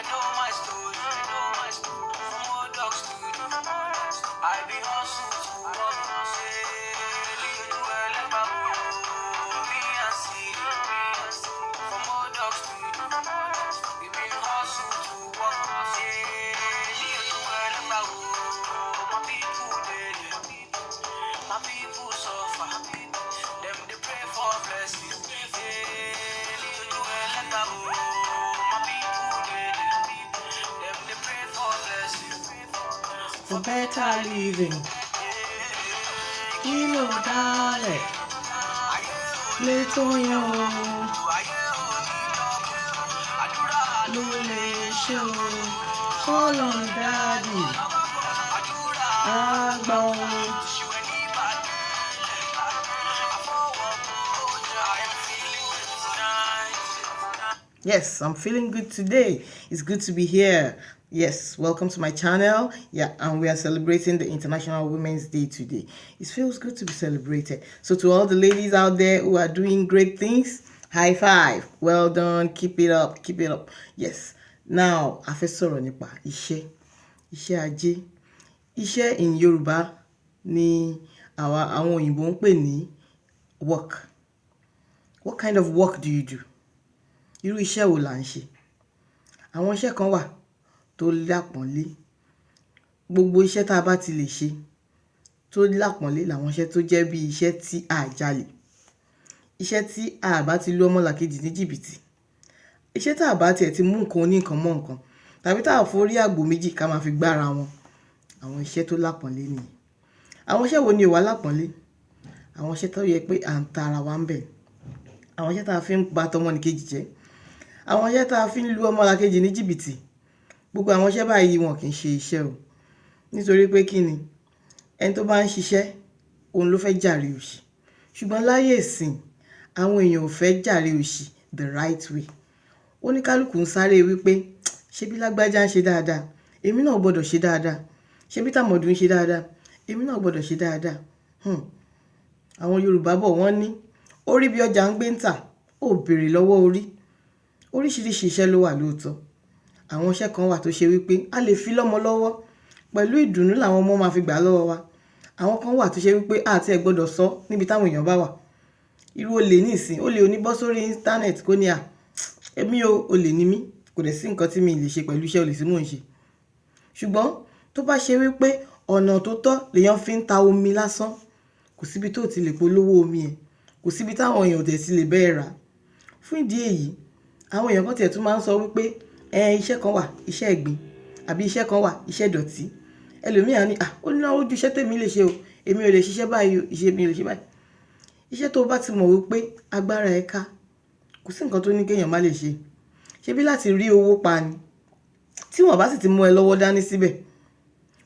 know my story. From old dogs to I be hustle to walk. Leave you well about me and see. From old dogs to we been hustle to walk. Leave you well about my people dead. My people suffer. Them they pray for blessing. Leave you well about my people dead. Them they pray for blessing. For better living. Kilo darling. Little yo. Lule show. Call on daddy. Agbo. Yes, I'm feeling good today. It's good to be here. Yes, welcome to my channel. Yeah, and we are celebrating the International Women's Day today. It feels good to be celebrated. So to all the ladies out there who are doing great things, high five. Well done. Keep it up. Keep it up. Yes. Now, a fẹ́ sọ̀rọ̀ nípa iṣẹ́. Iṣẹ́ ajé. Iṣẹ́ in Yoruba ni àwọn òyìnbó ń pè ní work. What kind of work do you do? Irú iṣẹ́ wo là ń ṣe? Àwọn iṣẹ́ kan wà tó lápọ̀nlé. Gbogbo iṣẹ́ tá a bá ti lè ṣe tó lápọ̀nlé làwọn iṣẹ́ tó jẹ́ bí iṣẹ́ tí a jalè. Iṣẹ́ tí a bá ti lu ọmọlàkejì ní jìbìtì. Iṣẹ́ tá a bá tiẹ̀ ti mú nǹkan oníkan mọ́ nǹkan. Tàbí tá a forí àgbò méjì ká máa fi gbára wọn. Àwọn iṣẹ́ tó lápọ̀nlé nìyẹn. Àwọn iṣẹ́ wo ni ò wá lápọ̀nlé? Àwọn iṣẹ́ tó yẹ pé à ń ta ara wa ń bẹ̀. Àwọn iṣẹ́ tá a fi ń ba tọmọnìkejì jẹ́. Àwọn iṣẹ́ tá a fi ń lu ọmọlàkejì ní jìbìtì. Gbogbo àwọn iṣẹ́ báyìí wọn kì í ṣe iṣẹ́ o. Nítorí pé kí ni? Ẹni tó bá ń ṣiṣẹ́, òun ló fẹ́ jàre òṣì. Ṣùgbọ́n láyé ìsìn, àwọn èèyàn ò fẹ́ jàre òṣì the right way. Oníkálùkù ń sáré wípé ṣebí lágbájá ń ṣe dáadáa, èmi náà gbọ́dọ̀ ṣe dáadáa. Ṣebí tàmọ̀dù ń ṣe dáadáa, èmi náà gbọ́dọ̀ ṣe dáadáa. Àwọn Yorùbá bọ̀ wọ́n ní orí bí ọjà ń gbé ń tà, ó béèrè lọ́wọ́ orí. Oríṣiríṣi iṣẹ́ ló wà lóòótọ́. Àwọn iṣẹ́ kan wà tó ṣe wípé a lè fi lọ́mọ lọ́wọ́ pẹ̀lú ìdùnnú làwọn ọmọ máa fi gbà lọ́wọ́ wa. Àwọn kan wà tó ṣe wípé àti ẹ̀ gbọ́dọ̀ sọ níbi táwọn èèyàn bá wà. Irú olè ní ìsìn, olè òní bọ́ sórí íńtánẹ́ẹ̀tì kó ní èmi o, olè ní mí, kò dẹ̀ sí nǹkan tí mi lè ṣe pẹ̀lú iṣẹ́ olè tí mò ń ṣe. Ṣùgbọ́n tó bá ṣe wípé ọ̀nà tó tọ́ lèèyàn fi ń ta omi lásán, kò síbi tó ti lè polówó omi ẹ̀, kò síbi táwọn èèyàn tẹ̀ sí lè bẹ́ẹ̀ rà. Fún ìdí èyí, àwọn èèyàn kan tiẹ̀ tún máa ń sọ wípé iṣẹ́ kan wà, iṣẹ́ ẹ̀gbin, àbí iṣẹ́ kan wà, iṣẹ́ ìdọ̀tí. Ẹlòmíràn ní ó ní ojú iṣẹ́ tèmi lè ṣe o, èmi ò lè ṣiṣẹ́ báyìí o, iṣẹ́ mi ò lè ṣe báyìí. Iṣẹ́ tó bá ti mọ̀ wípé agbára ẹ ká, kò sí nǹkan tó ní kéèyàn má lè ṣe. Ṣebí láti rí owó pa ni. Tí wọ́n bá sì ti mú ẹ lọ́wọ́ dání síbẹ̀,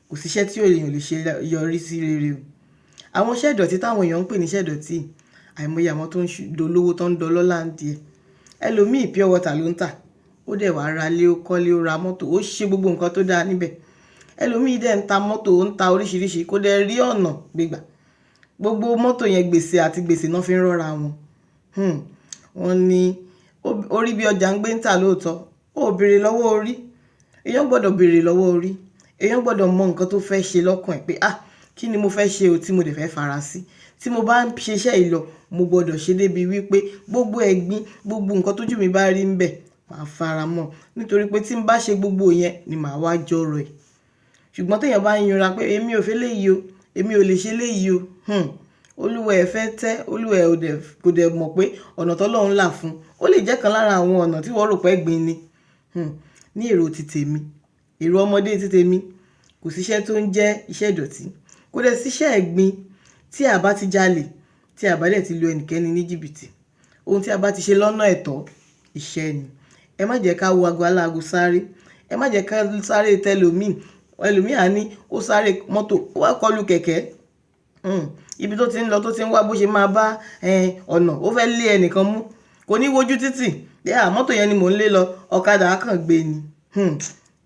kò sí iṣẹ́ tí èèyàn lè ṣe yọrí sí rere o. Àwọn iṣẹ́ ìdọ̀tí táwọn èèyàn ń pè ní iṣẹ́ ìdọ̀tí, àìmọye àwọn tó ń dolówó tó ń dọlọ́lá ń di ẹ. Ẹlòmíì pure water ló ń tà, ó dẹ̀ wá ra lé, ó kọ́lé, ó ra mọ́tò, ó ṣe gbogbo nǹkan tó dáa níbẹ̀. Ẹlòmíì dẹ̀ ń ta mọ́tò, ó ń ta oríṣiríṣi, kó dẹ̀ rí ọ̀nà gbégbà. Gbogbo mọ́tò yẹn gbèsè àti gbèsè náà fi ń rọ́ra wọn. Wọ́n ní orí bí ọjà ń gbé ń tà lóòótọ́, ó béèrè lọ́wọ́ orí. Èèyàn gbọ́dọ̀ béèrè lọ́wọ́ orí. Èèyàn gbọ́dọ̀ mọ nǹkan tó fẹ́ ṣe lọ́kàn ẹ̀ pé kí ni mo fẹ́ ṣe o tí mo dẹ̀ fẹ́ fara sí. Tí mo bá ń ṣe iṣẹ́ yìí lọ, mo gbọ́dọ̀ ṣe débi wípé gbogbo ẹ̀gbin, gbogbo nǹkan tójú mi bá rí ń bẹ̀, màá fara mọ́. Nítorí pé tí n bá ṣe gbogbo yẹn ni màá wá jọrọ̀ ẹ̀. Ṣùgbọ́n téèyàn bá ń yanra pé èmi ò fẹ́ léyìí o, èmi ò lè ṣe léyìí o. Olúwa ẹ̀ fẹ́ tẹ́, olúwa ẹ̀ kò dẹ̀ mọ̀ pé ọ̀nà t'Ọlọ́run là fún. Ó lè jẹ́ kan lára àwọn ọ̀nà tí wọ́n rò pé ẹ̀gbin ni. Ní èrò ti tèmi, èrò ọmọdé ti tèmi, kò sí iṣẹ́ tó ń jẹ́ iṣẹ́ ìdọ̀tí. Kò dẹ̀ sí iṣẹ́ ẹ̀gbin tí a bá ti jalè, tí a bá dẹ̀ ti lu ẹnikẹ́ni ní jìbìtì. Ohun tí a bá ti ṣe lọ́nà ẹ̀tọ́, iṣẹ́ ni. Ẹ má jẹ́ ká wo ago aláago sáré. Ẹ má jẹ́ ká sáré tẹlòmíì. Ẹlòmíì á ní ó sáré mọ́tò, ó wá kọlù kẹ̀kẹ́. Ibi tó ti ń lọ tó ti ń wá bó ṣe máa bá ọ̀nà, ó fẹ́ lé ẹnìkan mú. Kò ní wojú títì. Mọ́tò yẹn ni mò ń lé lọ, ọ̀kadà á kàn gbé ni.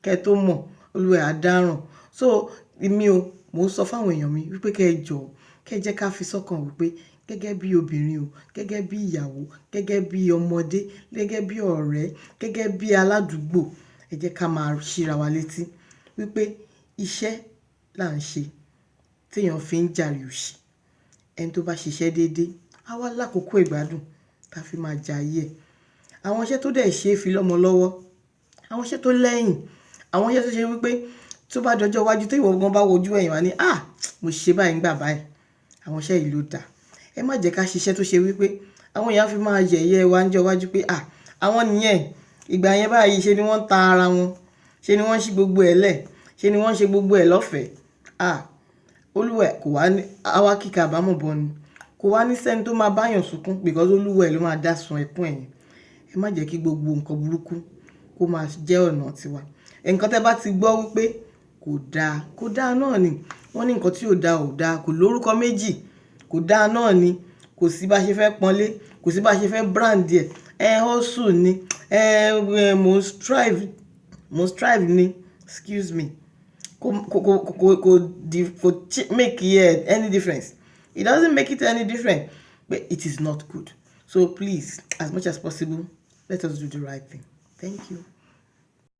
Kẹ́ tó mọ̀, olúwa á dáràn. So èmi o, mò ń sọ fáwọn èèyàn mi wípé kẹ́ ẹ jọ̀ọ́, kẹ́ ẹ jẹ́ ká fi sọ́kàn wípé gẹ́gẹ́ bí obìnrin o, gẹ́gẹ́ bí ìyàwó, gẹ́gẹ́ bí ọmọdé, gẹ́gẹ́ bí ọ̀rẹ́, gẹ́gẹ́ bí aládùúgbò, ẹ jẹ́ ká máa ṣíra wa létí wípé iṣẹ́ là ń ṣe téèyàn fi ń jàre òṣì. Ẹni tó bá ṣiṣẹ́ déédéé á wá lákòókò ìgbádùn tá fi máa jayé ẹ̀. Àwọn iṣẹ́ tó dẹ̀ ṣe é fi lọ́mọ lọ́wọ́, àwọn iṣẹ́ tó lẹ́yìn, àwọn iṣẹ́ tó ṣe wípé tó bá dọjọ́ iwájú tí ìwọ gan bá wojú ẹ̀yìn wá ní mo ṣe báyìí nígbà báyìí, àwọn iṣẹ́ yìí ló dáa. Ẹ má jẹ́ ká ṣiṣẹ́ tó ṣe wípé àwọn èèyàn fi máa yẹ̀yẹ́ wa níjọ́ iwájú pé àwọn nìyẹn ìgbà yẹn báyìí ṣe ni wọ́n ta ara wọn, ṣe ni wọ́n ṣí gbogbo ẹ̀ lẹ̀, ṣe ni wọ́n ṣe gbogbo ẹ̀ lọ́fẹ̀ẹ́. Olúwa ẹ̀ kò wá ní àwa kíkà àbámọ̀ bọ́ ni, kò wá ní sẹ́ni tó máa báyàn sunkún because Olúwa ẹ̀ ló máa dá sun ẹkún ẹ̀yìn. Ẹ má jẹ́ kí gbogbo nǹkan burúkú kó máa jẹ́ ọ̀nà tiwa. Nǹkan tẹ́ bá ti gbọ́ wípé kò dáa náà ni, wọ́n ní nǹkan tí ò dáa kò lórúkọ méjì, kò dáa náà ni, kò sí bá ṣe fẹ́ pọ́nlé, kò sí bá ṣe fẹ́ brand ẹ̀ hustle ni, mo strive ni, excuse me, kò make any difference. It doesn't make it any different, but it is not good. So please, as much as possible, let us do the right thing. Thank you.